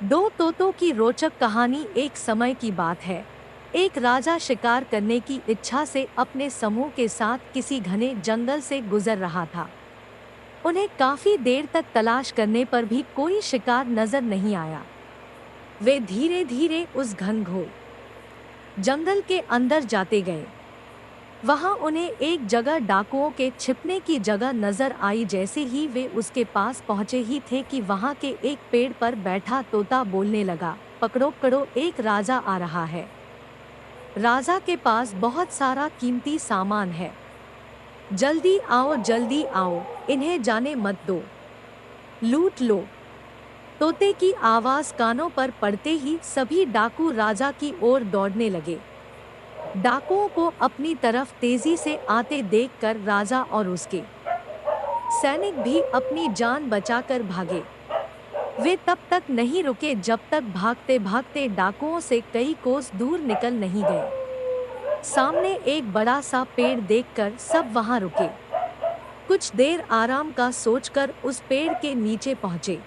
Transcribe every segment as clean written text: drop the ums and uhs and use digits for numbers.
दो तोतों की रोचक कहानी। एक समय की बात है। एक राजा शिकार करने की इच्छा से अपने समूह के साथ किसी घने जंगल से गुजर रहा था। उन्हें काफी देर तक तलाश करने पर भी कोई शिकार नजर नहीं आया। वे धीरे धीरे उस घनघोर जंगल के अंदर जाते गए। वहां उन्हें एक जगह डाकुओं के छिपने की जगह नजर आई। जैसे ही वे उसके पास पहुंचे ही थे कि वहां के एक पेड़ पर बैठा तोता बोलने लगा, पकड़ो पकड़ो, एक राजा आ रहा है। राजा के पास बहुत सारा कीमती सामान है। जल्दी आओ, इन्हें जाने मत दो, लूट लो। तोते की आवाज कानों पर पड़ते ही सभी डाकू राजा की ओर दौड़ने लगे। डाकुओं को अपनी तरफ तेजी से आते देखकर राजा और उसके सैनिक भी अपनी जान बचाकर भागे। वे तब तक नहीं रुके जब तक भागते भागते डाकुओं से कई कोस दूर निकल नहीं गए। सामने एक बड़ा सा पेड़ देखकर सब वहां रुके। कुछ देर आराम का सोचकर उस पेड़ के नीचे पहुंचे।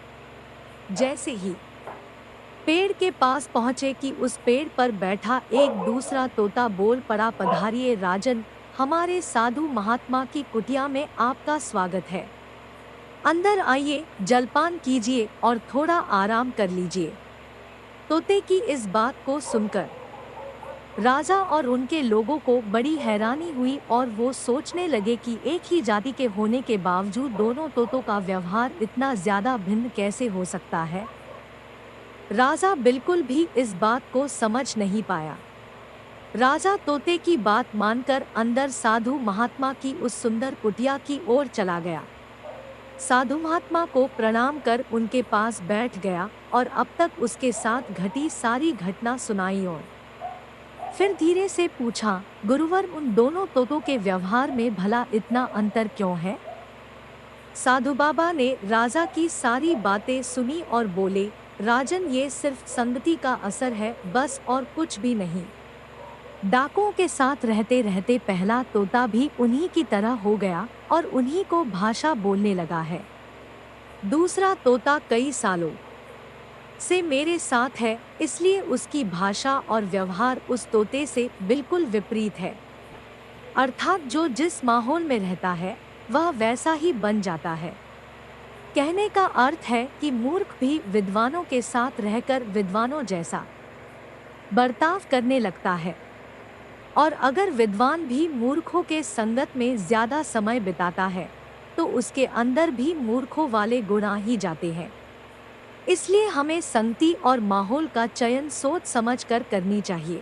जैसे ही पेड़ के पास पहुंचे कि उस पेड़ पर बैठा एक दूसरा तोता बोल पड़ा, पधारिए राजन, हमारे साधु महात्मा की कुटिया में आपका स्वागत है। अंदर आइए, जलपान कीजिए और थोड़ा आराम कर लीजिए। तोते की इस बात को सुनकर राजा और उनके लोगों को बड़ी हैरानी हुई और वो सोचने लगे कि एक ही जाति के होने के बावजूद दोनों तोतों का व्यवहार इतना ज्यादा भिन्न कैसे हो सकता है। राजा बिल्कुल भी इस बात को समझ नहीं पाया। राजा तोते की बात मानकर अंदर साधु महात्मा की उस सुंदर कुटिया की ओर चला गया। साधु महात्मा को प्रणाम कर उनके पास बैठ गया और अब तक उसके साथ घटी सारी घटना सुनाई और फिर धीरे से पूछा, गुरुवर, उन दोनों तोतों के व्यवहार में भला इतना अंतर क्यों है? साधु बाबा ने राजा की सारी बातें सुनी और बोले, राजन, ये सिर्फ संगति का असर है, बस और कुछ भी नहीं। डाकुओं के साथ रहते रहते पहला तोता भी उन्हीं की तरह हो गया और उन्हीं को भाषा बोलने लगा है। दूसरा तोता कई सालों से मेरे साथ है, इसलिए उसकी भाषा और व्यवहार उस तोते से बिल्कुल विपरीत है। अर्थात जो जिस माहौल में रहता है वह वैसा ही बन जाता है। कहने का अर्थ है कि मूर्ख भी विद्वानों के साथ रहकर विद्वानों जैसा बर्ताव करने लगता है, और अगर विद्वान भी मूर्खों के संगत में ज्यादा समय बिताता है तो उसके अंदर भी मूर्खों वाले गुण आ ही जाते हैं। इसलिए हमें संगति और माहौल का चयन सोच समझकर करनी चाहिए।